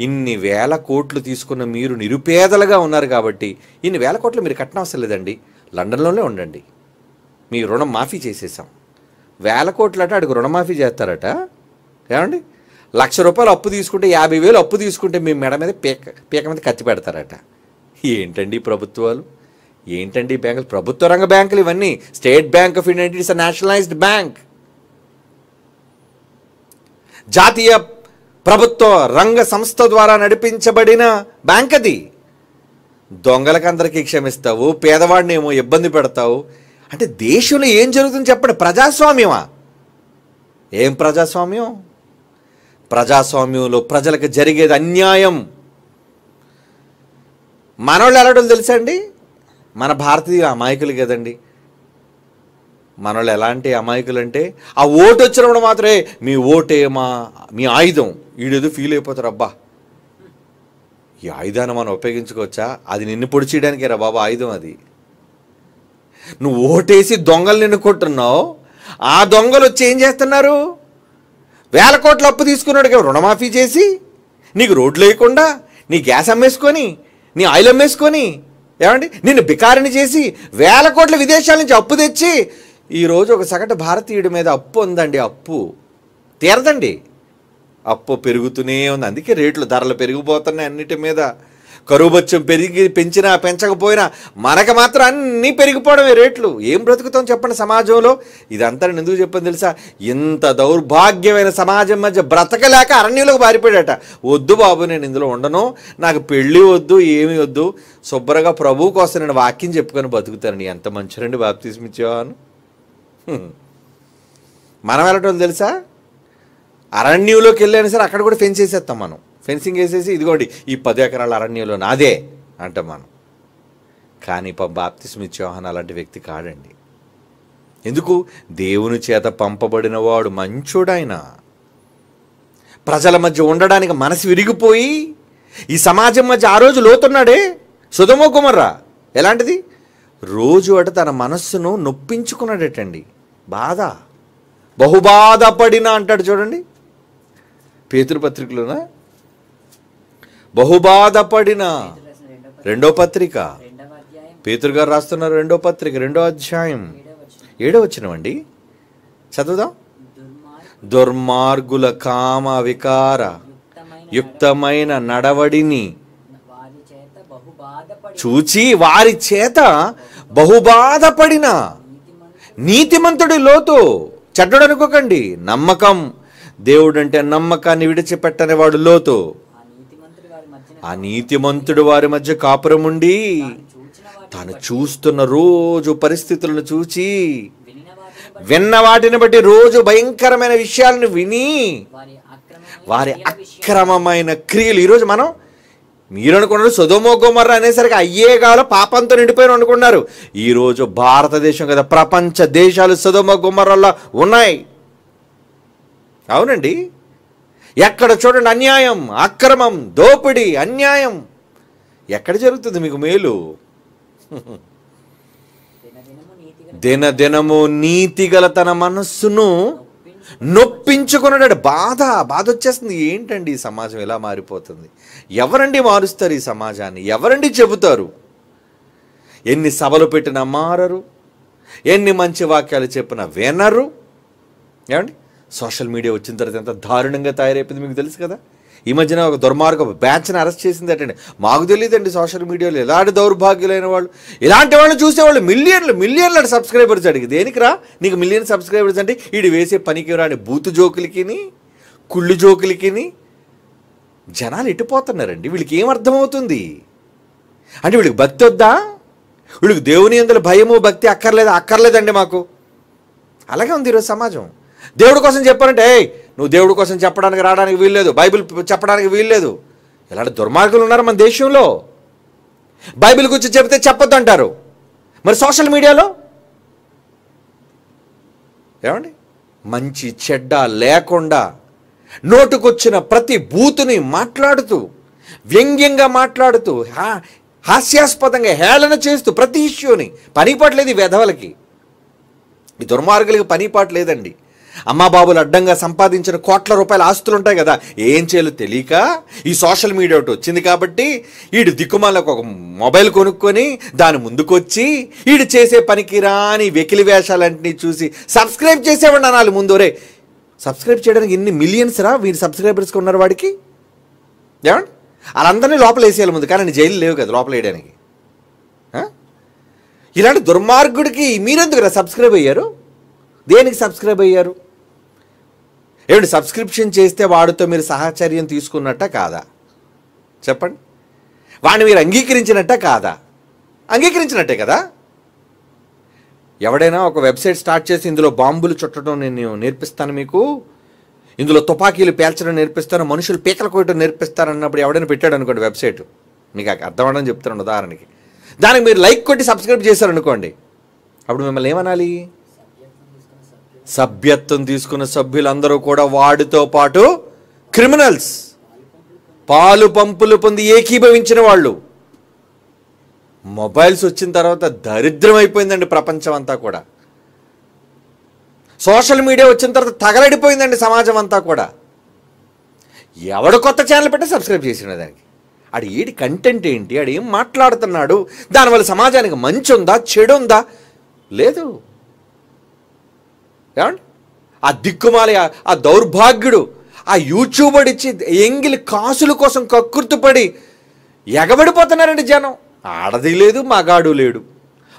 ఇన్ని 1000 కోట్లు తీసుకున్న మీరు నిరుపేదలుగా ఉన్నారు కాబట్టి ఇన్ని 1000 కోట్లు మీరు కట్టనవసరం లేదండి, లండన్లోనే ఉండండి, మీ రుణం మాఫీ చేసేసాం. 1000 కోట్లు అట అడుగు రుణమాఫీ చేస్తారట. ఏమండి, 1 లక్ష రూపాయలు అప్పు తీసుకుంటే 50,000 అప్పు తీసుకుంటే మీ మెడ మీద పీక మీద కత్తి పెడతారట. ఏంటండి ప్రభుత్వాలు, ఏంటండి బ్యాంకులు? ప్రభుత్వ రంగ బ్యాంకులు ఇవన్నీ. State bank of India it's a nationalised bank. జాతీయ ప్రభుత్వ రంగ సంస్థ ద్వారా నడిపించబడిన బ్యాంక్ అది. దొంగలకందరికీ క్షమిస్తావు, పేదవాడిని ఏమో ఇబ్బంది పెడతావు. అంటే దేశంలో ఏం జరుగుతుంది చెప్పండి? ప్రజాస్వామ్యమా? ఏం ప్రజాస్వామ్యం? ప్రజాస్వామ్యంలో ప్రజలకు జరిగేది అన్యాయం. మనోళ్ళు ఎలాడో తెలుసా అండి? మన భారతీయ అమాయకులు కదండి. మనోళ్ళు ఎలాంటి అమాయకులు అంటే, ఆ ఓటు వచ్చినప్పుడు మాత్రమే మీ ఓటే మీ ఆయుధం. వీడేదో ఫీల్ అయిపోతారు, అబ్బా ఈ ఆయుధాన్ని మనం ఉపయోగించుకోవచ్చా? అది నిన్ను పొడి చేయడానికే రా బాబా ఆయుధం అది. నువ్వు ఓటేసి దొంగలు నిన్ను కొట్టున్నావు, ఆ దొంగలు వచ్చి ఏం చేస్తున్నారు? 1000 కోట్ల అప్పు తీసుకున్నాడు రుణమాఫీ చేసి, నీకు రోడ్లు వేయకుండా, నీ గ్యాస్ అమ్మేసుకొని, నీ ఆయిల్ అమ్మేసుకొని, ఏమండి నిన్ను బికారిని చేసి 1000 కోట్ల విదేశాల నుంచి అప్పు తెచ్చి, ఈరోజు ఒక సగటు భారతీయుడి మీద అప్పు ఉందండి. అప్పు తీరదండి, అప్పు పెరుగుతూనే ఉంది. అందుకే రేట్లు ధరలు పెరిగిపోతున్నాయి అన్నిటి మీద. కరువు బత్యం పెంచినా పెంచకపోయినా మనకు మాత్రం అన్నీ పెరిగిపోవడమే రేట్లు. ఏం బ్రతుకుతాం చెప్పండి సమాజంలో? ఇదంతా నేను ఎందుకు చెప్పని తెలుసా? ఇంత దౌర్భాగ్యమైన సమాజం మధ్య బ్రతకలేక అరణ్యంలోకి పారిపోయాడట. వద్దు బాబు, నేను ఇందులో ఉండను, నాకు పెళ్ళి వద్దు, ఏమీ వద్దు, శుభ్రంగా ప్రభువు కోసం నేను వాక్యం చెప్పుకొని బతుకుతానండి. ఎంత మంచిరండి బాప్తిస్మ యోహాను. మనం వెళ్ళటం తెలుసా? అరణ్యంలోకి వెళ్ళైనా సరే అక్కడ కూడా ఫెన్స్ వేసేస్తాం మనం. ఫెన్సింగ్ వేసేసి ఇదిగోండి ఈ 10 ఎకరాల అరణ్యంలో నాదే అంటాం మనం. కానీ బాప్తిస్మ యోహాను అలాంటి వ్యక్తి కాడండి. ఎందుకు? దేవుని చేత పంపబడిన వాడు మంచోడాయన. ప్రజల మధ్య ఉండడానికి మనసు విరిగిపోయి ఈ సమాజం మధ్య ఆ రోజు లోతున్నాడే సొదొమ గొమొర్రా. ఎలాంటిది? రోజు అట తన మనస్సును నొప్పించుకున్నాడటండి. బాధ, బహుబాధపడిన అంటాడు చూడండి పేతురు పత్రికలోనా. బహుబాధపడిన, 2వ పత్రిక, పేతురు గారు రాస్తున్నారు 2వ పత్రిక 2వ అధ్యాయం 7వ వచనం అండి. చదువుదాం. దుర్మార్గుల కామ వికార యుక్తమైన నడవడిని చూచి వారి చేత బహుబాధపడిన నీతిమంతుడి లోతు. చెడ్డడు అనుకోకండి, నమ్మకం. దేవుడంటే నమ్మకాన్ని విడిచిపెట్టని వాడు లోతు. ఆ నీతిమంతుడు వారి మధ్య కాపురం ఉండి తాను చూస్తున్న రోజు పరిస్థితులను చూచి విన్న వాటిని బట్టి రోజు భయంకరమైన విషయాలను విని వారి అక్రమమైన క్రియలు. ఈరోజు మనం మీరు అనుకున్నారు సొదొమ గొమొర్రా అనేసరికి అయ్యే కాలం పాపంతో నిండిపోయిన అనుకున్నారు. ఈరోజు భారతదేశం కదా ప్రపంచ దేశాలు సొదొమ గొమొర్రాలో ఉన్నాయి. అవునండి, ఎక్కడ చూడండి అన్యాయం, అక్రమం, దోపిడీ, అన్యాయం. ఎక్కడ జరుగుతుంది మీకు మేలు? దినదినము నీతిగల తన మనస్సును నొప్పించుకున్నాడు. బాధ వచ్చేస్తుంది. ఏంటండి ఈ సమాజం ఎలా మారిపోతుంది? ఎవరండి మారుస్తారు ఈ సమాజాన్ని? ఎవరండి చెబుతారు? ఎన్ని సభలు పెట్టినా మారరు, ఎన్ని మంచి వాక్యాలు చెప్పినా వినరు. ఏమండి, సోషల్ మీడియా వచ్చిన తర్వాత ఎంత దారుణంగా తయారైపోయింది మీకు తెలుసు కదా. ఈ మధ్యన ఒక దుర్మార్గ బ్యాచ్ని అరెస్ట్ చేసింది అటండి. మాకు తెలియదండి సోషల్ మీడియాలో ఎలాంటి దౌర్భాగ్యులైన వాళ్ళు, ఇలాంటి వాళ్ళని చూసేవాళ్ళు మిలియన్ల సబ్స్క్రైబర్స్. అడిగి దేనికిరా నీకు మిలియన్ సబ్స్క్రైబర్స్ అంటే? వీడు వేసే పనికి రాని బూతు జోకులకి, కుళ్ళు జోకులకి జనాలు ఎట్టిపోతున్నారండి. వీళ్ళకి ఏం అర్థమవుతుంది అంటే? వీళ్ళకి భక్తి వద్దా? వీళ్ళకి దేవుని యందు భయము భక్తి అక్కర్లేదండి మాకు. అలాగే ఉంది ఈరోజు సమాజం. దేవుడి కోసం చెప్పారంటే నువ్వు దేవుడి కోసం చెప్పడానికి రావడానికి వీల్లేదు, బైబిల్ చెప్పడానికి వీల్లేదు. ఇలాంటి దుర్మార్గులు ఉన్నారు మన దేశంలో. బైబిల్ గురించి చెబితే చెప్పొద్దు అంటారు. మరి సోషల్ మీడియాలో ఏమండి, మంచి చెడ్డ లేకుండా నోటుకొచ్చిన ప్రతి బూతుని మాట్లాడుతూ, వ్యంగ్యంగా మాట్లాడుతూ, హాస్యాస్పదంగా హేళన చేస్తూ ప్రతి ఇష్యూని. పనిపాట్లేదు ఈ వెధవలకి, ఈ దుర్మార్గులకి పనిపాటు లేదండి. అమ్మాబాబులు అడ్డంగా సంపాదించిన కోట్ల రూపాయల ఆస్తులు ఉంటాయి కదా, ఏం చేయాలో తెలియక ఈ సోషల్ మీడియా ఒకటి వచ్చింది కాబట్టి వీడు దిక్కుమాలకు ఒక మొబైల్ కొనుక్కొని దాని ముందుకొచ్చి వీడు చేసే పనికి రాని వెకిలి వేషాలన్నింటినీ చూసి సబ్స్క్రైబ్ చేసేవాడు అనాలి ముందు. రే సబ్స్క్రైబ్ చేయడానికి ఎన్ని మిలియన్స్ రా వీడి సబ్స్క్రైబర్స్కి ఉన్నారు వాడికి. ఏమండి, వాళ్ళందరినీ లోపల వేసేయాలి ముందు, కానీ జైలు లేవు కదా లోపల వేయడానికి. ఇలాంటి దుర్మార్గుడికి మీరెందుకు సబ్స్క్రైబ్ అయ్యారు? దేనికి సబ్స్క్రైబ్ అయ్యారు? ఏమిటి, సబ్స్క్రిప్షన్ చేస్తే వాడితో మీరు సహచర్యం తీసుకున్నట్ట కాదా? చెప్పండి. వాడిని మీరు అంగీకరించినట్ట కాదా? అంగీకరించినట్టే కదా. ఎవడైనా ఒక వెబ్సైట్ స్టార్ట్ చేసి ఇందులో బాంబులు చుట్టడం నేను నేర్పిస్తాను మీకు, ఇందులో తుపాకీలు పేల్చడం నేర్పిస్తాను, మనుషులు పీకలు కోయటం నేర్పిస్తాను అన్నప్పుడు ఎవడైనా పెట్టాడు అనుకోండి వెబ్సైట్, మీకు అర్థమవడం చెప్తున్నాను ఉదాహరణకి. దానికి మీరు లైక్ కొట్టి సబ్స్క్రైబ్ చేశారనుకోండి, అప్పుడు మిమ్మల్ని ఏమనాలి? సభ్యత్వం తీసుకున్న సభ్యులందరూ కూడా వాడితో పాటు క్రిమినల్స్, పాలు పంపులు పొంది ఏకీభవించిన వాళ్ళు. మొబైల్స్ వచ్చిన తర్వాత దరిద్రం అయిపోయిందండి ప్రపంచం అంతా కూడా. సోషల్ మీడియా వచ్చిన తర్వాత తగలడిపోయిందండి సమాజం అంతా కూడా. ఎవడు కొత్త ఛానల్ పెట్టి సబ్స్క్రైబ్ చేసిన దానికి ఆడు ఏడి కంటెంట్ ఏంటి, ఆడు ఏం మాట్లాడుతున్నాడు, దానివల్ల సమాజానికి మంచి ఉందా చెడు ఉందా? లేదు. ఏమండి, ఆ దిక్కుమాలి ఆ దౌర్భాగ్యుడు ఆ యూట్యూబర్ ఇచ్చి ఎంగిలి కాసుల కోసం కక్కుర్తుపడి ఎగబడిపోతున్నారండి జనం. ఆడది లేదు, మగాడు లేడు,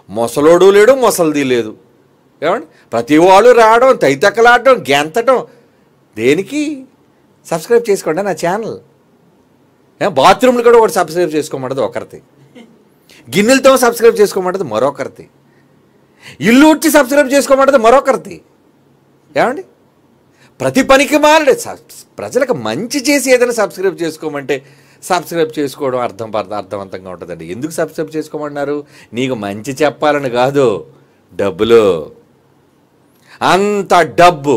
ముసలోడు లేడు, ముసలిది లేదు. ఏమండి, ప్రతి వాళ్ళు రావడం, తైతక్కలాడటం, గెంతటం. దేనికి? సబ్స్క్రైబ్ చేసుకోండి నా ఛానల్. బాత్రూమ్లు కూడా ఒకటి సబ్స్క్రైబ్ చేసుకోమంటది ఒకరిది, గిన్నెలతో సబ్స్క్రైబ్ చేసుకోమంటది మరొకరిది, ఇల్లు ఉచ్చి సబ్స్క్రైబ్ చేసుకోమంటది మరొకరిది. ఏమండి, ప్రతి పనికి మారడే. ప్రజలకు మంచి చేసి ఏదైనా సబ్స్క్రైబ్ చేసుకోమంటే సబ్స్క్రైబ్ చేసుకోవడం అర్థవంతంగా ఉంటుందండి. ఎందుకు సబ్స్క్రైబ్ చేసుకోమన్నారు? నీకు మంచి చెప్పాలని కాదు, డబ్బులు, అంత డబ్బు.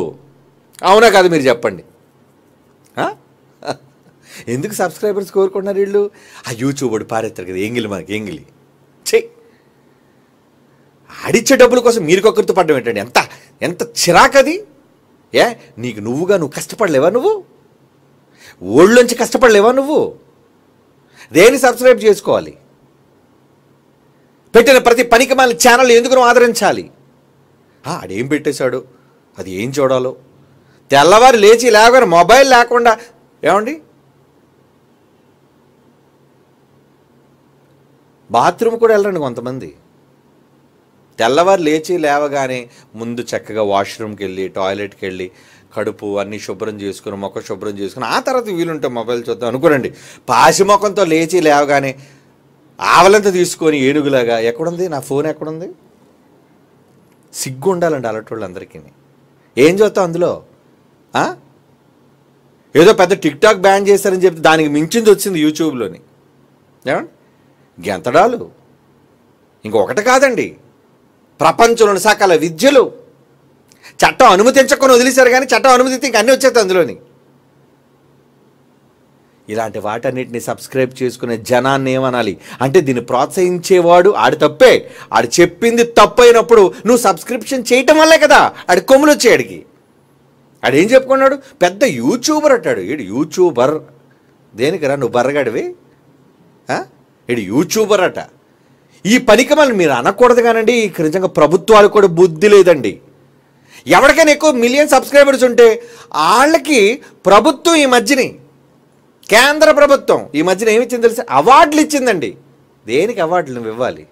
అవునా కాదు మీరు చెప్పండి? ఎందుకు సబ్స్క్రైబర్స్ కోరుకుంటున్నారు వీళ్ళు? ఆ యూట్యూబ్ వాడు పారేస్తారు కదా, ఎంగిలి మనకి ఎంగిలి. ఆడిచ్చే డబ్బుల కోసం మీరుకొకరితో పడ్డం ఏంటండి? ఎంత ఎంత చిరాకది. నీకు నువ్వు కష్టపడలేవా? నువ్వు ఒళ్ళొంచి కష్టపడలేవా? నువ్వు దేని సబ్స్క్రైబ్ చేసుకోవాలి? పెట్టిన ప్రతి పనికి మన ఛానల్ ఎందుకు నువ్వు ఆదరించాలి? ఆడేం పెట్టేశాడు, అది ఏం చూడాలో. తెల్లవారు లేచి లేవగానే మొబైల్ లేకుండా, ఏమండి, బాత్రూమ్ కూడా వెళ్ళరండి కొంతమంది. తెల్లవారు లేచి లేవగానే ముందు చక్కగా వాష్రూమ్కి వెళ్ళి, టాయిలెట్కి వెళ్ళి, కడుపు అన్నీ శుభ్రం చేసుకుని, మొక్క శుభ్రం చేసుకుని, ఆ తర్వాత వీలుంటే మొబైల్ చూద్దాం అనుకోనండి. పాసి మొఖంతో లేచి లేవగానే ఆవలంతా తీసుకొని ఏనుగులాగా, ఎక్కడుంది నా ఫోన్, ఎక్కడుంది? సిగ్గు ఉండాలండి అలాంటి వాళ్ళందరికీ. ఏం చూస్తాం అందులో? ఏదో పెద్ద టిక్టాక్ బ్యాన్ చేశారని చెప్తే దానికి మించింది వచ్చింది యూట్యూబ్లోని. ఏమండి, గెంతడాలు ఇంకొకటి కాదండి, ప్రపంచంలోని సకల విద్యలు చట్టం అనుమతించకుండా వదిలేశారు, కానీ చట్టం అనుమతిస్తే ఇంక అన్నీ వచ్చేస్తాయి అందులోని. ఇలాంటి వాటన్నిటిని సబ్స్క్రైబ్ చేసుకునే జనాన్ని ఏమనాలి అంటే, దీన్ని ప్రోత్సహించేవాడు ఆడి తప్పే. ఆడు చెప్పింది తప్పు అయినప్పుడు నువ్వు సబ్స్క్రిప్షన్ చేయటం వల్లే కదా ఆడి కొమ్ములు వచ్చాయి. ఆడికి ఆడేం చెప్పుకున్నాడు? పెద్ద యూట్యూబర్ అంటాడు. ఈడు యూట్యూబర్ దేనికిరా? నువ్వు బర్రగాడివి. ఈడు యూట్యూబర్ అట. ఈ పనికి మళ్ళీ మీరు అనకూడదు కానండి. నిజంగా ప్రభుత్వాలు కూడా బుద్ధి లేదండి. ఎవరికైనా ఎక్కువ మిలియన్ సబ్స్క్రైబర్స్ ఉంటే వాళ్ళకి ప్రభుత్వం ఈ మధ్యని, కేంద్ర ప్రభుత్వం ఈ మధ్యన ఏమిచ్చింది తెలుసా? అవార్డులు ఇచ్చిందండి. దేనికి అవార్డులు నువ్వు ఇవ్వాలి?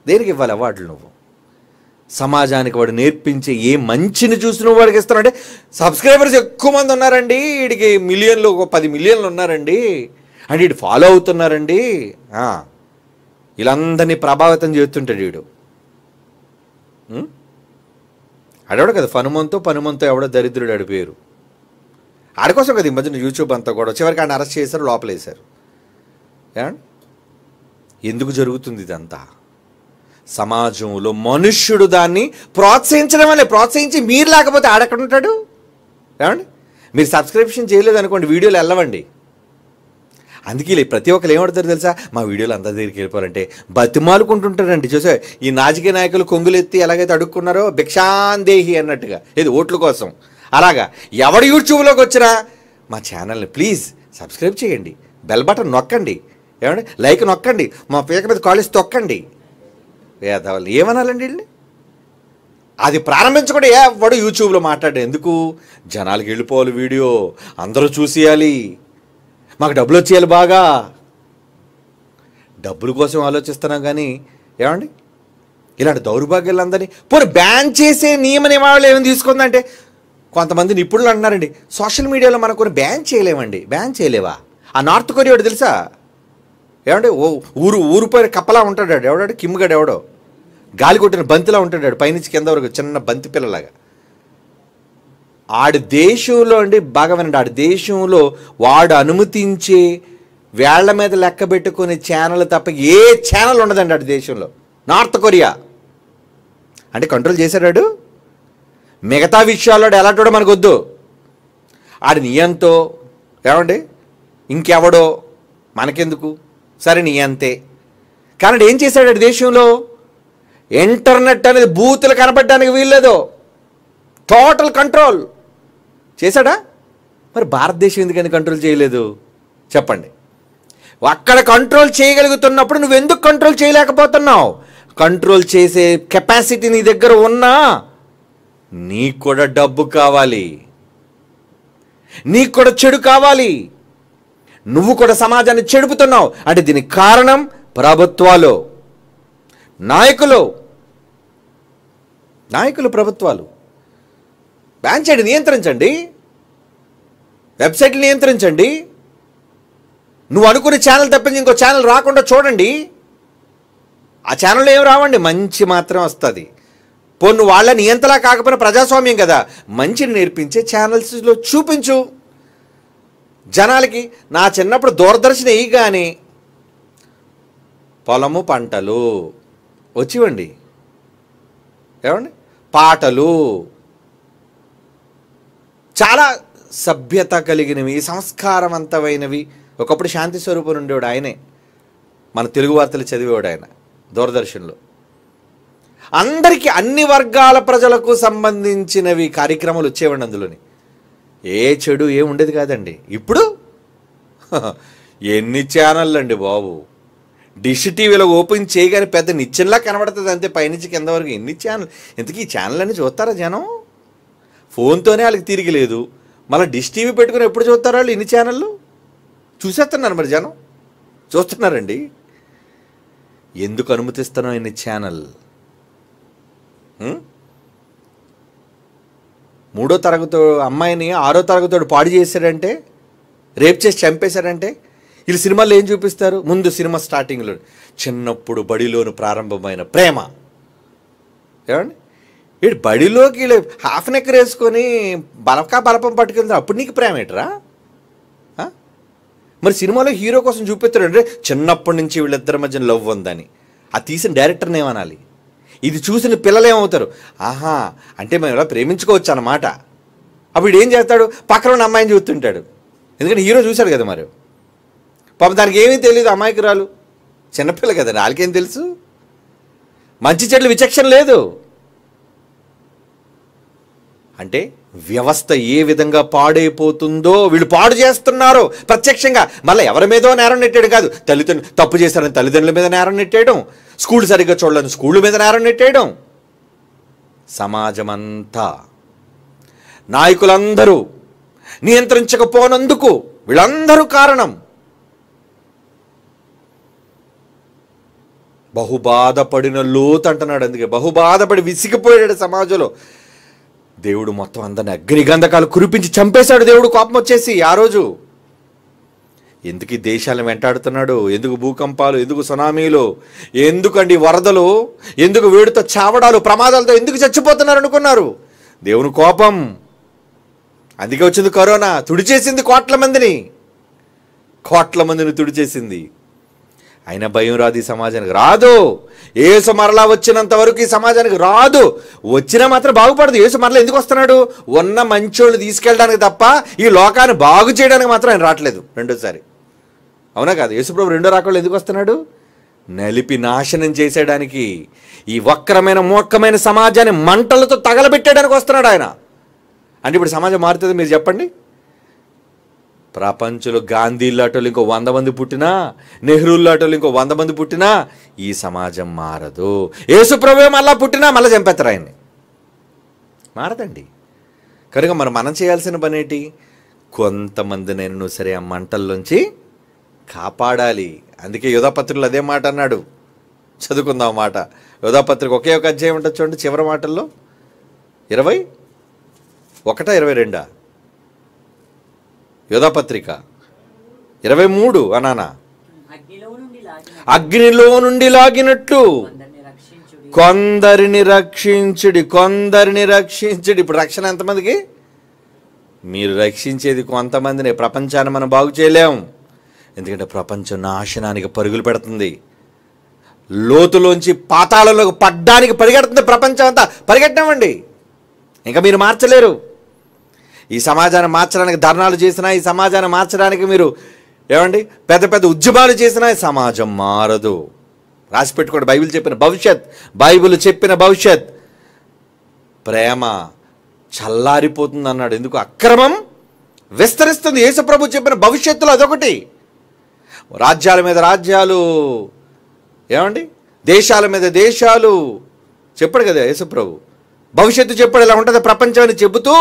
దేనికి ఇవ్వాలి అవార్డులు? నువ్వు సమాజానికి వాడు నేర్పించే ఏ మంచిని చూసి నువ్వు వాడికి ఇస్తున్నావు అంటే, సబ్స్క్రైబర్స్ ఎక్కువ మంది ఉన్నారండి, వీడికి మిలియన్లు, ఒక 10 మిలియన్లు ఉన్నారండి, అండ్ వీడు ఫాలో అవుతున్నారండి, వీళ్ళందరినీ ప్రభావితం చేస్తుంటాడు వీడు. ఆడేవాడు కదా పనుమంతో ఎవడో దరిద్రుడు ఆడి పేరు. ఆడికోసం కదా ఈ మధ్యన యూట్యూబ్ అంతా కూడా. చివరికి ఆయన అరెస్ట్ చేశారు, లోపలేశారు. ఎందుకు జరుగుతుంది ఇదంతా? సమాజంలో మనుష్యుడు దాన్ని ప్రోత్సహించడం వల్లే. ప్రోత్సహించి మీరు లేకపోతే ఆడెక్కడ ఉంటాడు? ఏమండి, మీరు సబ్స్క్రిప్షన్ చేయలేదనుకోండి, వీడియోలు వెళ్ళవండి. అందుకే ప్రతి ఒక్కరు ఏమడతారు తెలుసా? మా వీడియోలు అందరి దగ్గరికి వెళ్ళిపోవాలంటే బతిమాలుకుంటుంటారండి. చూసా ఈ రాజకీయ నాయకులు కొంగులెత్తి ఎలాగైతే అడుక్కున్నారో భిక్షాందేహి అన్నట్టుగా, ఏది ఓట్ల కోసం. అలాగా ఎవడు యూట్యూబ్లోకి వచ్చినా మా ఛానల్ని ప్లీజ్ సబ్స్క్రైబ్ చేయండి, బెల్ బటన్ నొక్కండి, ఏమండి లైక్ నొక్కండి, మా పీక మీద కాలేజ్ తొక్కండి. వేదవాళ్ళు ఏమనాలండి వీళ్ళని? అది ప్రారంభించకుండా ఎవడు యూట్యూబ్లో మాట్లాడే ఎందుకు? జనాలకి వెళ్ళిపోవాలి వీడియో, అందరూ చూసేయాలి, మాకు డబ్బులు వచ్చేయాలి. బాగా డబ్బుల కోసం ఆలోచిస్తున్నాం కానీ ఏమండి ఇలాంటి దౌర్భాగ్యాలందరినీ పోనీ బ్యాన్ చేసే నియమ నియమాలు ఏమైనా తీసుకుందంటే, కొంతమంది నిపుణులు అంటున్నారండి సోషల్ మీడియాలో మనం కొన్ని బ్యాన్ చేయలేమండి. బ్యాన్ చేయలేవా? ఆ నార్త్ కొరియాడు తెలుసా? ఏమంటే ఊరు పైన కప్పలా ఉంటాడు, ఎవడాడు కిమ్గాడు, ఎవడో గాలి కొట్టిన బంతిలా ఉంటాడు, పైనుంచి కింద వరకు చిన్న బంతి పిల్లలాగా. ఆడి దేశంలో అండి, బాగా వినండి, ఆడి దేశంలో వాడు అనుమతించే వేళ్ల మీద లెక్క పెట్టుకునే ఛానల్ తప్ప ఏ ఛానల్ ఉండదండి ఆడి దేశంలో. నార్త్ కొరియా అంటే కంట్రోల్ చేశాడు. మిగతా విషయాల్లో ఎలాంటి మనకు వద్దు. ఆడి నియంతో ఏమండి ఇంకెవడో మనకెందుకు, సరే నియంతే. కానీ ఏం చేశాడు ఆడి దేశంలో? ఇంటర్నెట్ అనేది బూతులు కనపడడానికి వీల్లేదు, టోటల్ కంట్రోల్ చేశాడా? మరి భారతదేశం ఎందుకని కంట్రోల్ చేయలేదు చెప్పండి? అక్కడ కంట్రోల్ చేయగలుగుతున్నప్పుడు నువ్వెందుకు కంట్రోల్ చేయలేకపోతున్నావు? కంట్రోల్ చేసే కెపాసిటీ నీ దగ్గర ఉన్నా నీకు కూడా డబ్బు కావాలి, నీకు కూడా చెడు కావాలి. నువ్వు కూడా సమాజాన్ని చెడుపుతున్నావు అంటే దీనికి కారణం ప్రభుత్వాలు, నాయకులు ప్రభుత్వాలు. బ్యాన్ చేయండి, నియంత్రించండి, వెబ్సైట్లు నియంత్రించండి. నువ్వు అనుకునే ఛానల్ తప్పించి ఇంకో ఛానల్ రాకుండా చూడండి. ఆ ఛానల్లో ఏం రావండి, మంచి మాత్రం వస్తుంది. పోను వాళ్ళ నియంతలా కాకపోయినా ప్రజాస్వామ్యం కదా, మంచిని నేర్పించే ఛానల్స్లో చూపించు జనాలకి. నా చిన్నప్పుడు దూరదర్శన్ వేయగానే పొలము పంటలు వచ్చివండి, ఏమండి పాటలు చాలా సభ్యత కలిగినవి, సంస్కారవంతమైనవి. ఒకప్పుడు శాంతి స్వరూపం ఉండేవాడు ఆయనే, మన తెలుగు వార్తలు చదివేవాడు ఆయన దూరదర్శన్లో. అందరికీ అన్ని వర్గాల ప్రజలకు సంబంధించినవి కార్యక్రమాలు వచ్చేవండి అందులోని. ఏ చెడు ఏం ఉండేది కాదండి. ఇప్పుడు ఎన్ని ఛానళ్ళు అండి బాబు. డిష్ టీవీలో ఓపెన్ చేయగానే పెద్ద నిచ్చెనలా కనబడుతుంది అంతే, పైనుంచి కింద వరకు. ఎన్ని ఛానల్, ఇంతకీ ఈ ఛానల్ అన్నీ చూస్తారా జనం? ఫోన్తోనే వాళ్ళకి తిరిగి లేదు, మళ్ళీ డిష్ టీవీ పెట్టుకుని ఎప్పుడు చూస్తారా వాళ్ళు? ఇన్ని ఛానళ్ళు చూసేస్తున్నారు మరి జనం, చూస్తున్నారండి. ఎందుకు అనుమతిస్తున్నావు ఇన్ని ఛానల్? 3వ తరగతి అమ్మాయిని 6వ తరగతితో పాడు చేశారంటే, రేప్ చేసి చంపేశారంటే వీళ్ళు సినిమాలో ఏం చూపిస్తారు? ముందు సినిమా స్టార్టింగ్లో చిన్నప్పుడు బడిలోను ప్రారంభమైన ప్రేమ, ఏమండి వీడు బడిలోకి వీళ్ళు హాఫ్ నెక్కర్ వేసుకొని బలపం పట్టుకెళ్తారు, అప్పుడు నీకు ప్రేమ ఏంటరా? మరి సినిమాలో హీరో కోసం చూపిస్తాడు అంటే చిన్నప్పటి నుంచి వీళ్ళిద్దరి మధ్య లవ్ ఉందని. ఆ తీసిన డైరెక్టర్ని ఏమనాలి? ఇది చూసిన పిల్లలు ఏమవుతారు? ఆహా, అంటే మేము ఇలా ప్రేమించుకోవచ్చు అన్నమాట. అప్పుడు ఏం చేస్తాడు? పక్కన ఉన్న అమ్మాయిని చూస్తుంటాడు, ఎందుకంటే హీరో చూశాడు కదా. మరి పాపం దానికి ఏమీ తెలియదు, అమాయకురాలు, చిన్నపిల్ల కదా, వాళ్ళకేం తెలుసు? మంచి చెడ్ల విచక్షణ లేదు. అంటే వ్యవస్థ ఏ విధంగా పాడైపోతుందో వీళ్ళు పాడు చేస్తున్నారు ప్రత్యక్షంగా. మళ్ళీ ఎవరి మీదో నేరం నెట్టేయడం కాదు, తల్లిదండ్రులు తప్పు చేశారని తల్లిదండ్రుల మీద నేరం నెట్టేయడం, స్కూల్ సరిగ్గా చూడలేని స్కూళ్ళ మీద నేరం నెట్టేయడం. సమాజమంతా నాయకులందరూ నియంత్రించకపోనందుకు వీళ్ళందరూ కారణం. బహుబాధపడిన లోతు అంటున్నాడు, అందుకే బహుబాధపడి విసిగిపోయాడు సమాజంలో. దేవుడు మొత్తం అందరిని అగ్నిగంధకాలు కురిపించి చంపేశాడు. దేవుడు కోపం వచ్చేసి ఆ రోజు. ఎందుకు ఈ దేశాలను వెంటాడుతున్నాడు? ఎందుకు భూకంపాలు, ఎందుకు సునామీలు, ఎందుకండి వరదలు, ఎందుకు వేడితో చావడాలు, ప్రమాదాలతో ఎందుకు చచ్చిపోతున్నారు అనుకున్నారు? దేవుని కోపం. అందుకే వచ్చింది కరోనా, తుడిచేసింది కోట్ల మందిని తుడిచేసింది. అయినా భయం రాదు ఈ సమాజానికి, రాదు. యేసు మరలా వచ్చినంత వరకు ఈ సమాజానికి రాదు. వచ్చినా మాత్రం బాగుపడదు. యేసు మరలా ఎందుకు వస్తున్నాడు? ఉన్న మంచోళ్ళు తీసుకెళ్ళడానికి తప్ప ఈ లోకాన్ని బాగు చేయడానికి మాత్రం ఆయన రావట్లేదు రెండోసారి. అవునా కాదు? యేసుప్రభు రెండో రాకళ్ళు ఎందుకు వస్తున్నాడు? నలిపి నాశనం చేసేయడానికి, ఈ వక్రమైన మూర్ఖమైన సమాజాన్ని మంటలతో తగలబెట్టేయడానికి వస్తున్నాడు ఆయన. అంటే ఇప్పుడు సమాజం మారుతుంది మీరు చెప్పండి? ప్రపంచంలో గాంధీ లాటోళ్ళు ఇంకో 100 మంది పుట్టినా, నెహ్రూ లాటోళ్ళు ఇంకో 100 మంది పుట్టినా ఈ సమాజం మారదు. యేసుప్రభువే మళ్ళా పుట్టినా మళ్ళీ చంపేస్తారు ఆయన్ని, మారదండి. కనుక మనం చేయాల్సిన పని ఏంటి? కొంతమందినైనా సరే ఆ మంటల్లోంచి కాపాడాలి. అందుకే యోధాపత్రికలు అదే మాట అన్నాడు. చదువుకుందాం మాట. యోధాపత్రిక ఒకే ఒక అధ్యాయం ఉంటుంది చూడండి, చివరి మాటల్లో 21-22 యోధాపత్రిక 23 అనానా. అగ్నిలో నుండి లాగినట్టు కొందరిని రక్షించుడి. ఇప్పుడు రక్షణ ఎంతమందికి? మీరు రక్షించేది కొంతమందిని. ప్రపంచాన్ని మనం బాగు చేయలేం, ఎందుకంటే ప్రపంచం నాశనానికి పరుగులు పెడుతుంది. లోతులోంచి పాతాళంలోకి పడ్డానికి పరిగెడుతుంది ప్రపంచం అంతా. పరిగెట్టమండి, ఇంకా మీరు మార్చలేరు. ఈ సమాజాన్ని మార్చడానికి ధర్నాలు చేసినా, ఈ సమాజాన్ని మార్చడానికి మీరు ఏమండి పెద్ద పెద్ద ఉద్యమాలు చేసినా ఈ సమాజం మారదు. రాసి పెట్టుకోండి, బైబిల్ చెప్పిన భవిష్యత్. ప్రేమ చల్లారిపోతుంది అన్నాడు. ఎందుకు? అక్రమం విస్తరిస్తుంది. యేసుప్రభు చెప్పిన భవిష్యత్తులో అదొకటి. రాజ్యాల మీద రాజ్యాలు, ఏమండి దేశాల మీద దేశాలు చెప్పాడు కదా యేసుప్రభు. భవిష్యత్తు చెప్పాడు, ఇలా ఉంటుంది ప్రపంచం అని చెబుతూ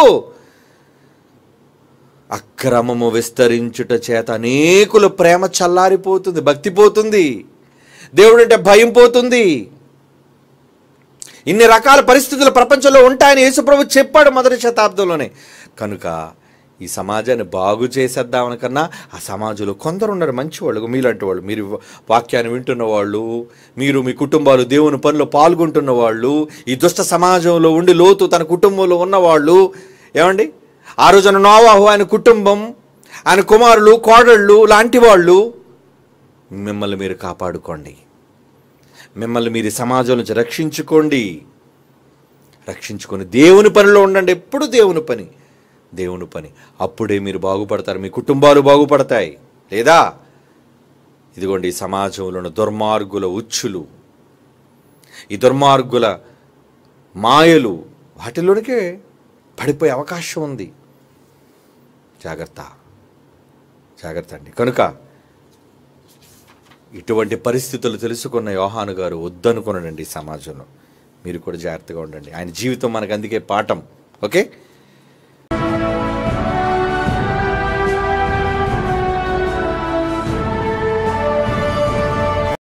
అక్రమము విస్తరించుట చేత అనేకుల ప్రేమ చల్లారిపోతుంది, భక్తి పోతుంది, దేవుడంటే భయం పోతుంది. ఇన్ని రకాల పరిస్థితులు ప్రపంచంలో ఉంటాయని యేసుప్రభు చెప్పాడు మొదటి శతాబ్దంలోనే. కనుక ఈ సమాజాన్ని బాగు చేసేద్దామని కన్నా ఆ సమాజంలో కొందరు ఉన్నారు మంచివాళ్ళు, మీలాంటి వాళ్ళు, మీరు వాక్యాన్ని వింటున్న వాళ్ళు, మీరు మీ కుటుంబాలు దేవుని పనిలో పాల్గొంటున్న వాళ్ళు, ఈ దుష్ట సమాజంలో ఉండి లోతు తన కుటుంబంలో ఉన్నవాళ్ళు, ఏమండి ఆ రోజున నోవాహు ఆయన కుటుంబం, ఆయన కుమారులు కోడళ్ళు లాంటి వాళ్ళు, మిమ్మల్ని మీరు కాపాడుకోండి, మిమ్మల్ని మీరు సమాజం నుంచి రక్షించుకొని దేవుని పనిలో ఉండండి. ఎప్పుడు దేవుని పని, అప్పుడే మీరు బాగుపడతారు, మీ కుటుంబాలు బాగుపడతాయి. లేదా ఇదిగోండి ఈ సమాజంలో ఉన్న దుర్మార్గుల ఉచ్చులు, ఈ దుర్మార్గుల మాయలు, వాటిలోనికే పడిపోయే అవకాశం ఉంది. జాగ్రత్త అండి. కనుక ఇటువంటి పరిస్థితులు తెలుసుకున్న యోహాను గారు వద్దనుకున్నాడండి. సమాజంలో మీరు కూడా జాగ్రత్తగా ఉండండి. ఆయన జీవితం మనకు అందుకే పాఠం. ఓకే.